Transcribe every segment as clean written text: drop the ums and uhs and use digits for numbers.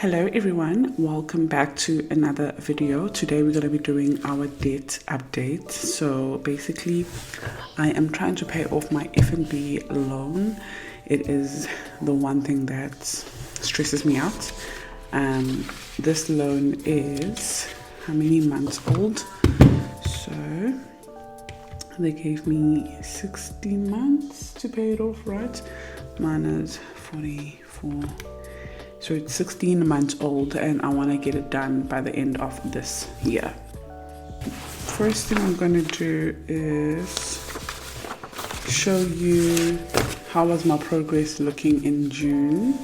Hello everyone, welcome back to another video. Today we're going to be doing our debt update. So basically I am trying to pay off my F&B loan. It is the one thing that stresses me out. This loan is how many months old? So they gave me 16 months to pay it off, right? Minus 44. So it's 16 months old and I want to get it done by the end of this year. First thing I'm going to do is show you how was my progress looking in June.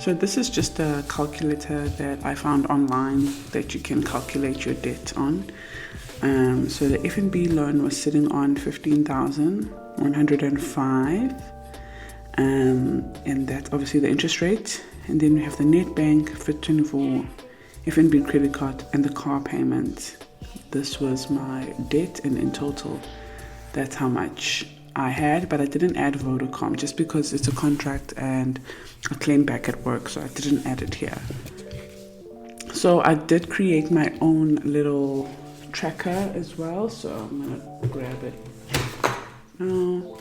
So this is just a calculator that I found online that you can calculate your debt on. So the F&B loan was sitting on 15,105, and that's obviously the interest rate. And then we have the net bank, Fit24, F&B credit card, and the car payment. This was my debt, and in total, that's how much I had. But I didn't add Vodacom just because it's a contract and a claim back at work, so I didn't add it here. So I did create my own little tracker as well. So I'm gonna grab it now.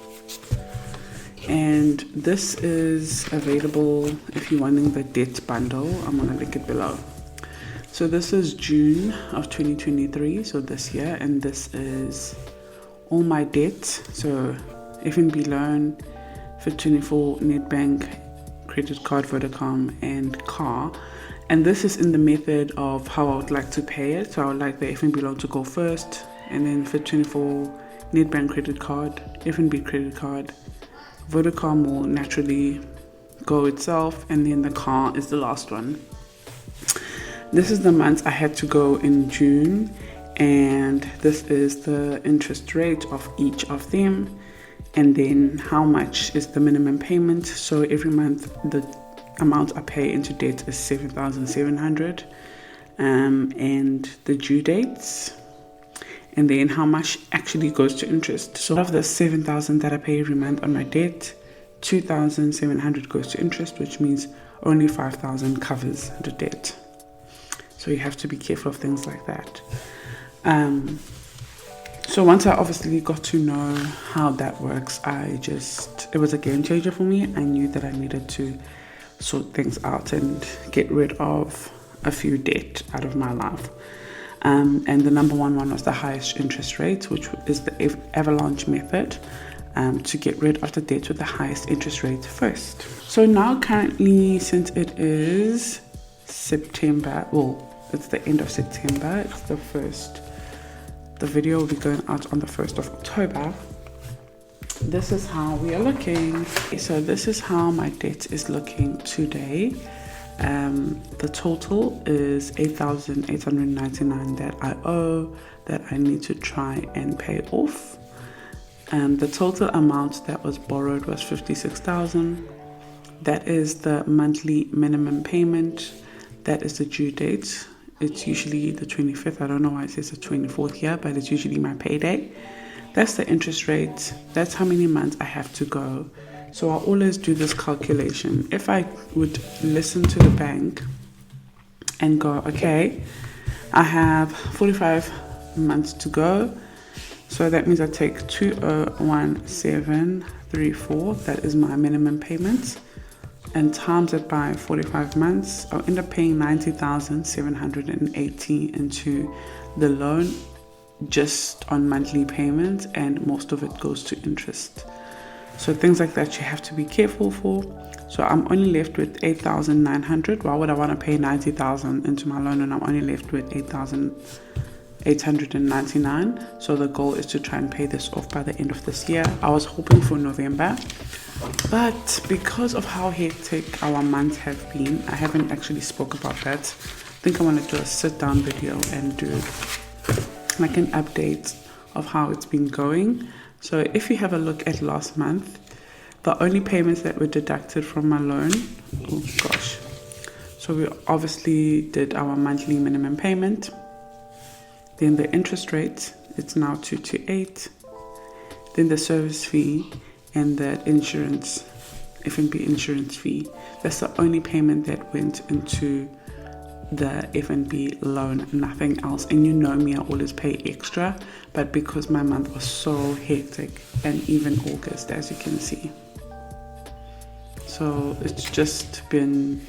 And this is available if you're wanting the debt bundle. I'm gonna link it below. So this is June of 2023, so this year, and this is all my debt. So F&B loan, Fit24, net bank, credit card, Vodacom, and car. And this is in the method of how I would like to pay it. So I would like the F&B loan to go first, and then Fit24, net bank credit card, F&B credit card, Vodacom will naturally go itself, and then the car is the last one. This is the months I had to go in June, and this is the interest rate of each of them, and then how much is the minimum payment. So every month the amount I pay into debt is 7,700, and the due dates, and then how much actually goes to interest. So of the 7,000 that I pay every month on my debt, 2,700 goes to interest, which means only 5,000 covers the debt. So you have to be careful of things like that. So once I obviously got to know how that works, it was a game changer for me. I knew that I needed to sort things out and get rid of a few debt out of my life. And the number one was the highest interest rate, which is the avalanche method, to get rid of the debt with the highest interest rate first. So now currently, since it is September, well, it's the end of September, it's the video will be going out on the 1st of October. This is how we are looking. So this is how my debt is looking today. The total is 8,899 that I owe, that I need to try and pay off. The total amount that was borrowed was 56,000. That is the monthly minimum payment. That is the due date. It's usually the 25th. I don't know why it says the 24th here, but it's usually my payday. That's the interest rate. That's how many months I have to go. So I always do this calculation. If I would listen to the bank and go, okay, I have 45 months to go. So that means I take 201734, that is my minimum payment, and times it by 45 months, I'll end up paying 90,780 into the loan just on monthly payments, and most of it goes to interest. So things like that you have to be careful for. So I'm only left with 8,900. Why would I want to pay 90,000 into my loan and I'm only left with 8,899? So the goal is to try and pay this off by the end of this year. I was hoping for November, but because of how hectic our months have been, I haven't actually spoke about that. I think I want to do a sit down video and do like an update of how it's been going. So if you have a look at last month, the only payments that were deducted from my loan, oh gosh. So we obviously did our monthly minimum payment. Then the interest rate, it's now 228. Then the service fee and the insurance F&B insurance fee. That's the only payment that went into the F&B loan, nothing else. And you know me, I always pay extra, but because my month was so hectic, and even August, as you can see. So it's just been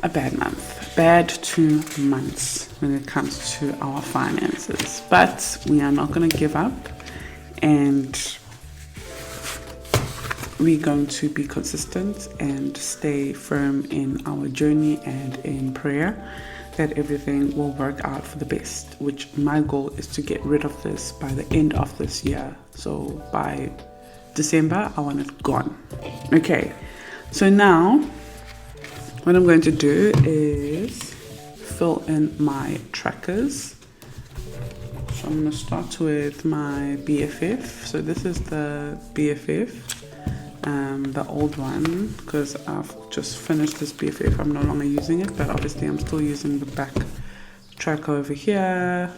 a bad month, bad 2 months when it comes to our finances. But we are not going to give up, and we're going to be consistent and stay firm in our journey and in prayer that everything will work out for the best, which my goal is to get rid of this by the end of this year. So by December, I want it gone. Okay, so now what I'm going to do is fill in my trackers. So I'm going to start with my BFF. So this is the BFF. The old one, because I've just finished this BFF. I'm no longer using it, but obviously I'm still using the back tracker over here.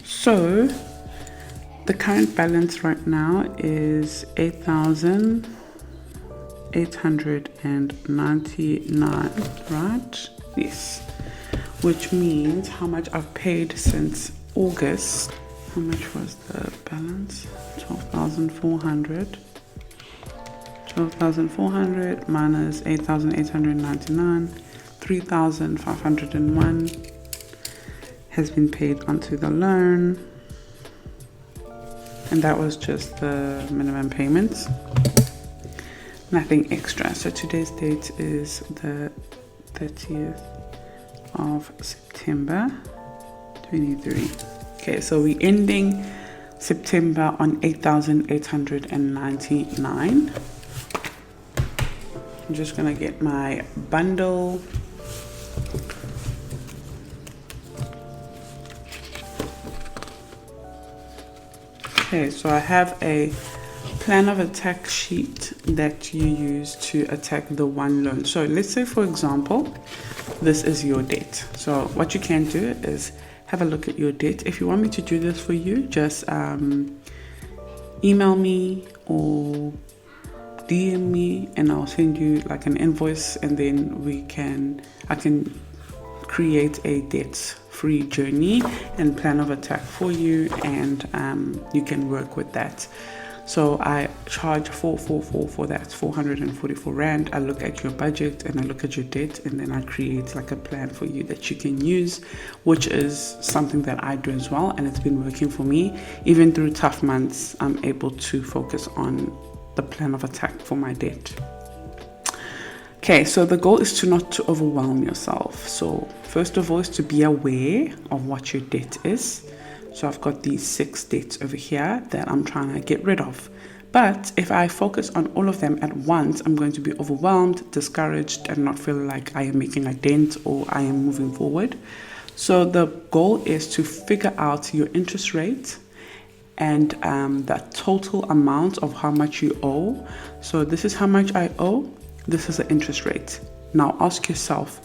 So the current balance right now is 8,899, right? Yes, which means how much I've paid since August. How much was the balance? 12,400. 12,400 minus 8,899, 3,501 has been paid onto the loan, and that was just the minimum payments, nothing extra. So today's date is the 30th of September 23. Okay, so we're ending September on 8,899. I'm just gonna get my bundle. Okay, so I have a plan of attack sheet that you use to attack the one loan. So let's say, for example, this is your debt. So what you can do is have a look at your debt. If you want me to do this for you, just email me or DM me, and I'll send you like an invoice, and then I can create a debt-free journey and plan of attack for you, and you can work with that. So I charge 444 for that, 444 Rand. I look at your budget and I look at your debt, and then I create like a plan for you that you can use, which is something that I do as well, and it's been working for me. Even through tough months, I'm able to focus on the plan of attack for my debt. Okay, so the goal is not to overwhelm yourself. So first of all is to be aware of what your debt is. So I've got these 6 debts over here that I'm trying to get rid of. But if I focus on all of them at once, I'm going to be overwhelmed, discouraged, and not feel like I am making a dent or I am moving forward. So the goal is to figure out your interest rate and the total amount of how much you owe. So this is how much I owe. This is the interest rate. Now ask yourself,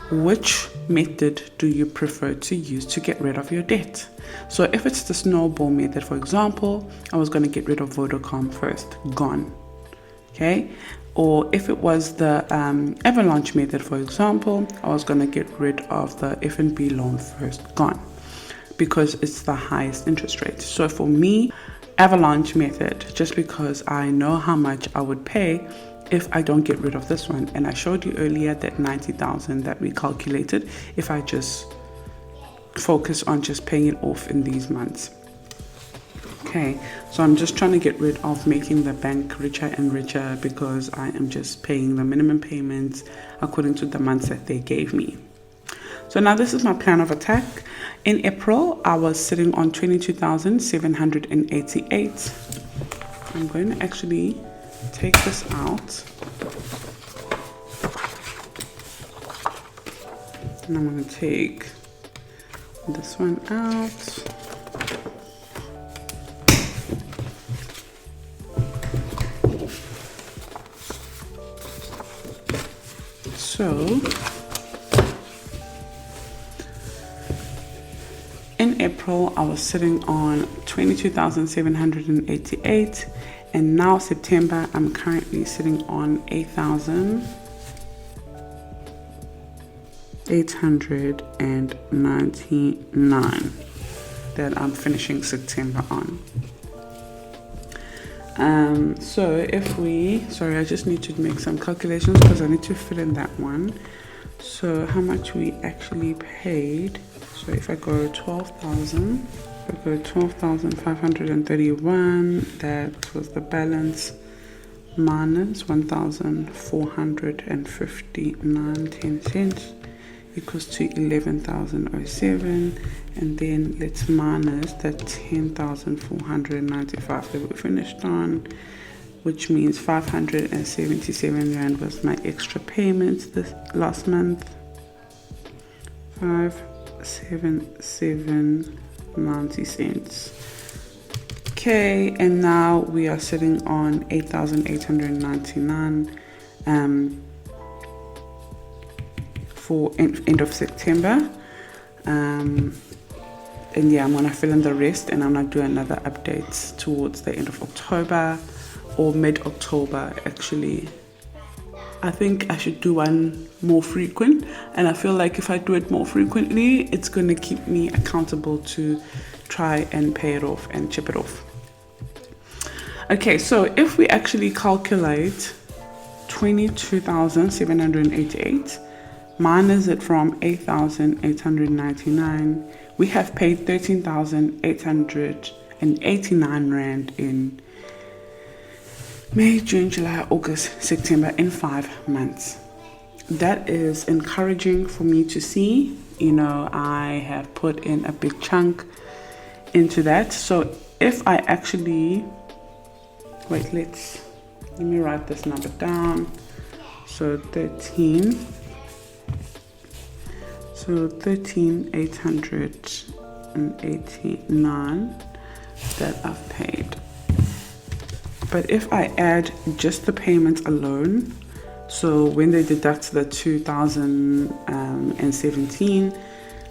which method do you prefer to use to get rid of your debt? So if it's the snowball method, for example, I was going to get rid of Vodacom first, gone. Okay. Or if it was the avalanche method, for example, I was going to get rid of the F&B loan first, gone, because it's the highest interest rate. So for me, avalanche method, just because I know how much I would pay if I don't get rid of this one. And I showed you earlier that 90,000 that we calculated if I just focus on just paying it off in these months. Okay, so I'm just trying to get rid of making the bank richer and richer, because I am just paying the minimum payments according to the months that they gave me. So now this is my plan of attack. In April, I was sitting on 22,788. I'm going to actually take this out. And I'm going to take this one out. So in April, I was sitting on 22,788, And now September, I'm currently sitting on 8,899 that I'm finishing September on. So if we, sorry, I just need to make some calculations because I need to fill in that one. So how much we actually paid. So if I go 12,000, I go 12,531, that was the balance, minus 1,459.10 equals to 11,007, and then let's minus that 10,495 that we finished on, which means 577 Rand was my extra payments this last month. 577.90 cents. Okay, and now we are sitting on 8,899 for end of September. And yeah, I'm gonna fill in the rest, and I'm gonna do another update towards the end of October or mid-October actually. I think I should do one more frequent, and I feel like if I do it more frequently, it's gonna keep me accountable to try and pay it off and chip it off. Okay, so if we actually calculate 22,788 minus it from 8,899, we have paid 13,889 Rand in May, June, July, August, September, in 5 months. That is encouraging for me to see. You know, I have put in a big chunk into that. So if I actually, wait, let me write this number down. So 13,889 that I've paid. But if I add just the payments alone, so when they deduct the 2017,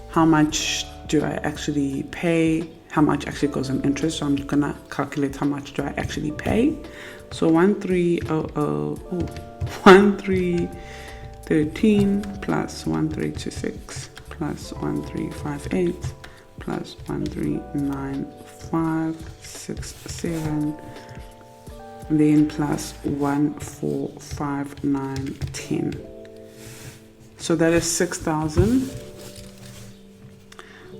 how much do I actually pay? How much actually goes on interest? So I'm gonna calculate how much do I actually pay. So 1313 plus 1326 plus 1358 plus 139567, then plus 145910. So that is 6,000.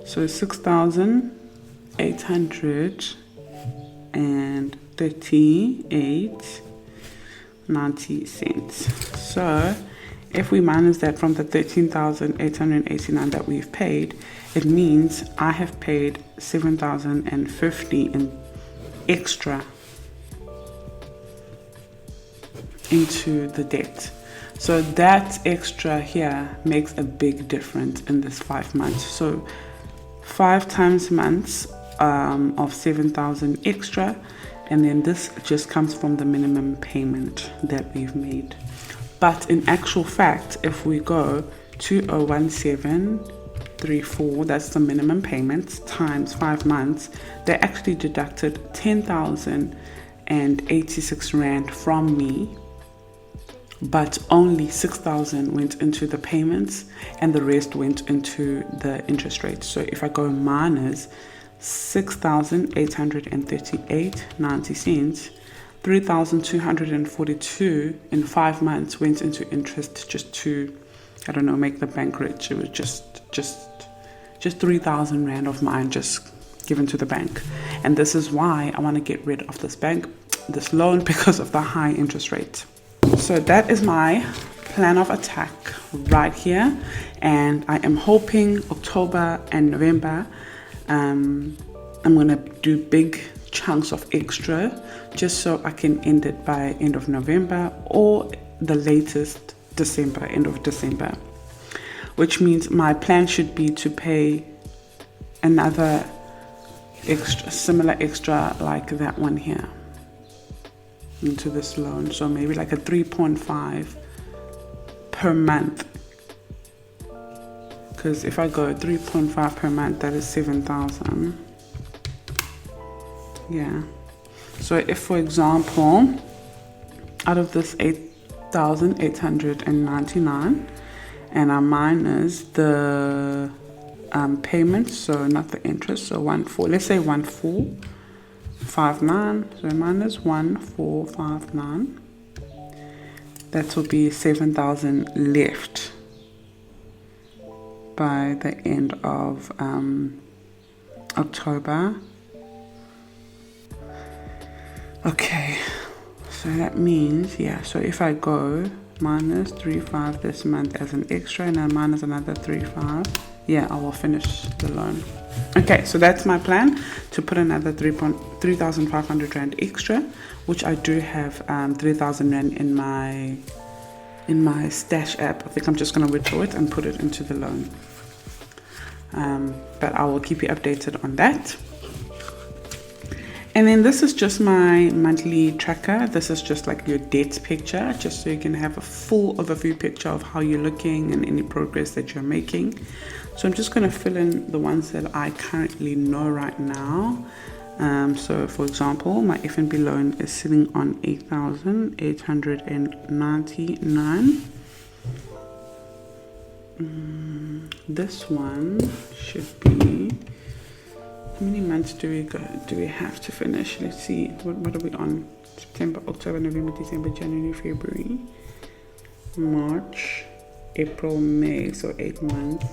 So 6,838.90 cents. So if we minus that from the 13,889 that we've paid, it means I have paid 7,050 in extra into the debt. So that extra here makes a big difference in this 5 months. So 5 times months of 7,000 extra, and then this just comes from the minimum payment that we've made. But in actual fact, if we go 201734, that's the minimum payments, times 5 months, they actually deducted 10,086 Rand from me, but only 6,000 went into the payments and the rest went into the interest rate. So if I go minus 6,838.90 cents, 3,242 in 5 months went into interest just to, I don't know, make the bank rich. It was just 3,000 Rand of mine just given to the bank. And this is why I want to get rid of this loan, because of the high interest rate. So that is my plan of attack right here, and I am hoping October and November I'm gonna do big chunks of extra just so I can end it by end of November or the latest December, end of December, which means my plan should be to pay another extra, similar extra like that one here into this loan. So maybe like a 3.5 per month, because if I go 3.5 per month, that is 7,000. Yeah, So if, for example, out of this 8,899, and I minus the payment, so not the interest, so 14, let's say 1459, so minus 1459, that will be 7,000 left by the end of October. Okay, so that means, yeah, so if I go minus 3,500 this month as an extra and then minus another 3,500, yeah, I will finish the loan. Okay, so that's my plan, to put another 3,500 rand extra, which I do have 3,000 rand in my stash app. I think I'm just going to withdraw it and put it into the loan. But I will keep you updated on that. And then this is just my monthly tracker. This is just like your debt picture, just so you can have a full overview picture of how you're looking and any progress that you're making. So I'm just going to fill in the ones that I currently know right now. So for example, my FNB loan is sitting on 8,899. This one should be, how many months do we have to finish? Let's see, what are we on? September, October, November, December, January, February, March, April, May, so 8 months.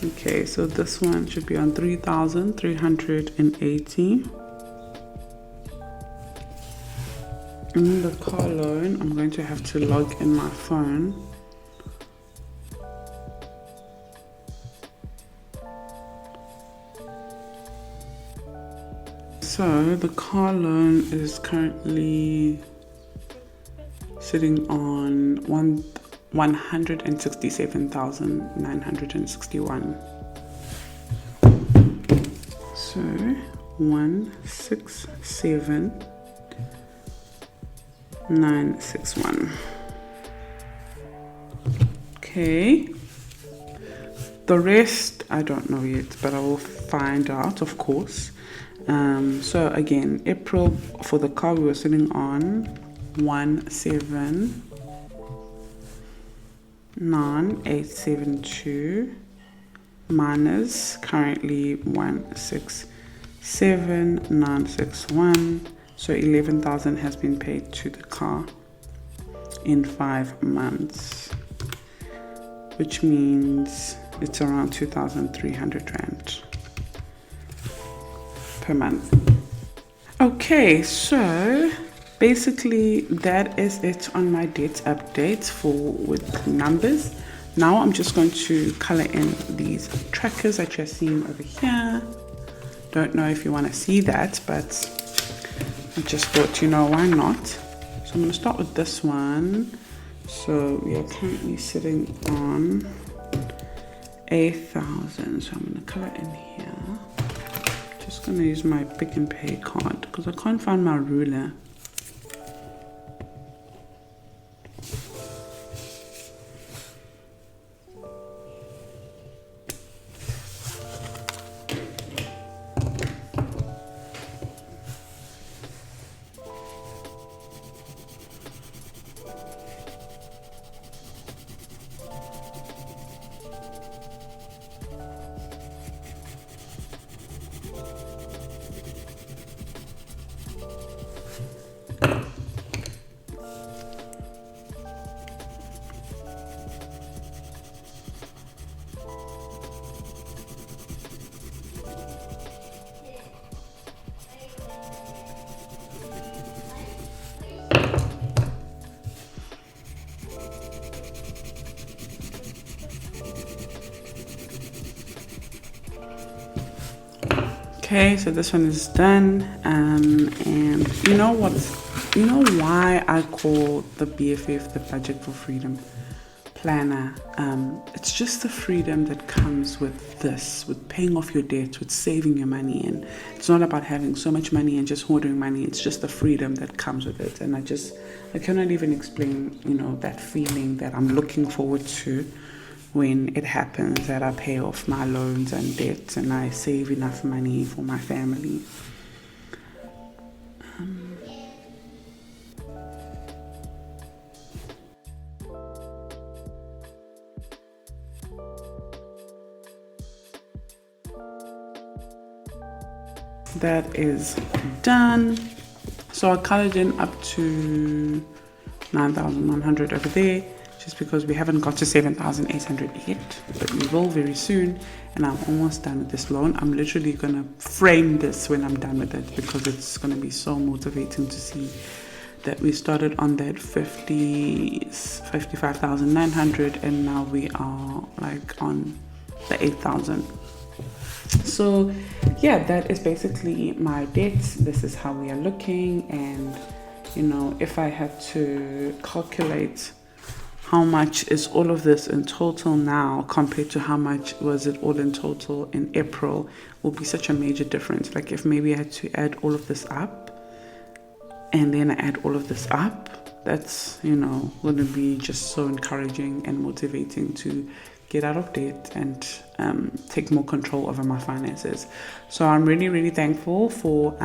Okay, so this one should be on 3,380. And then the car loan, I'm going to have to log in my phone. So the car loan is currently sitting on 167,961. So 167,961. Okay. The rest I don't know yet, but I will find out, of course. So again, April for the car we were sitting on 179,872 minus currently 167,961. So 11,000 has been paid to the car in 5 months, which means it's around 2,300 rand per month. Okay, so basically that is it on my dates updates with numbers. Now I'm just going to color in these trackers that you're seeing over here. Don't know if you want to see that, but I just thought, why not? So I'm going to start with this one. So we are currently sitting on 8,000. So I'm going to color in here. Just going to use my Pick and Pay card because I can't find my ruler. Okay, so this one is done, and you know why I call the BFF the Budget for Freedom planner? It's just the freedom that comes with this, with paying off your debt, with saving your money, and it's not about having so much money and just hoarding money. It's just the freedom that comes with it, and I cannot even explain, that feeling that I'm looking forward to when it happens that I pay off my loans and debts and I save enough money for my family. That is done. So I colored in up to 9,100 over there, just because we haven't got to 7,800 yet, but we will very soon. And I'm almost done with this loan. I'm literally gonna frame this when I'm done with it, because it's gonna be so motivating to see that we started on that 55,900 and now we are like on the 8,000. So yeah, that is basically my debts. This is how we are looking. And you know, if I had to calculate how much is all of this in total now compared to how much was it all in total in April, will be such a major difference. Like if maybe I had to add all of this up and then I add all of this up, that's, you know, going to be just so encouraging and motivating to get out of debt and take more control over my finances. So I'm really, really thankful for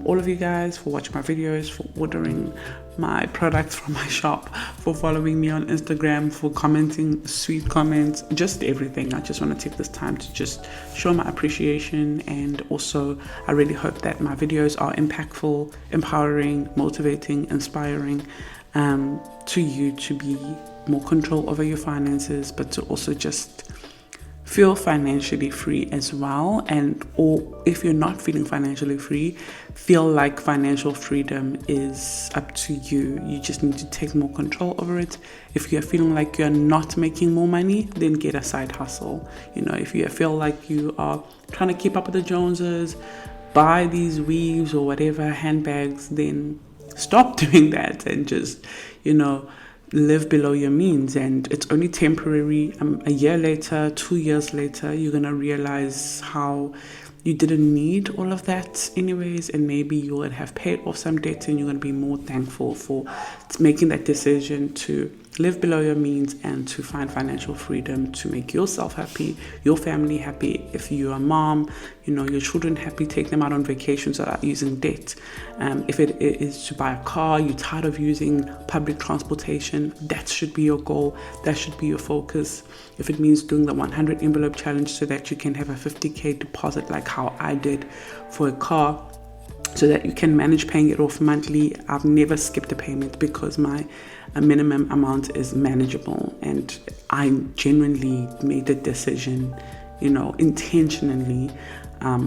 all of you guys for watching my videos, for ordering my products from my shop, for following me on Instagram, for commenting sweet comments, just everything. I just want to take this time to just show my appreciation. And also I really hope that my videos are impactful, empowering, motivating, inspiring to you to be more control over your finances, but to also just feel financially free as well. And or if you're not feeling financially free, feel like financial freedom is up to you. You just need to take more control over it. If you're feeling like you're not making more money, then get a side hustle. You know, if you feel like you are trying to keep up with the Joneses, buy these weaves or whatever, handbags, then stop doing that and just, you know, live below your means. And it's only temporary. A year later, 2 years later, you're gonna realize how you didn't need all of that anyways, and maybe you would have paid off some debt and you're gonna be more thankful for making that decision to live below your means and to find financial freedom to make yourself happy, your family happy. If you're a mom, you know, your children happy, take them out on vacations without using debt. If it is to buy a car, you're tired of using public transportation, that should be your goal, that should be your focus. If it means doing the 100 envelope challenge so that you can have a 50k deposit like how I did for a car, so that you can manage paying it off monthly. I've never skipped a payment because my minimum amount is manageable, and I genuinely made the decision, you know, intentionally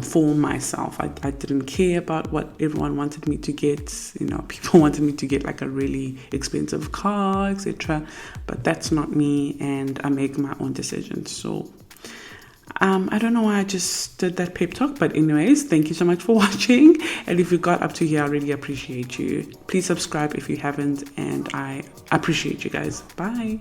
for myself. I didn't care about what everyone wanted me to get. You know, people wanted me to get like a really expensive car, etc. But that's not me, and I make my own decisions. So I don't know why I just did that pep talk, but anyways, thank you so much for watching. And if you got up to here, I really appreciate you. Please subscribe if you haven't, and I appreciate you guys. Bye.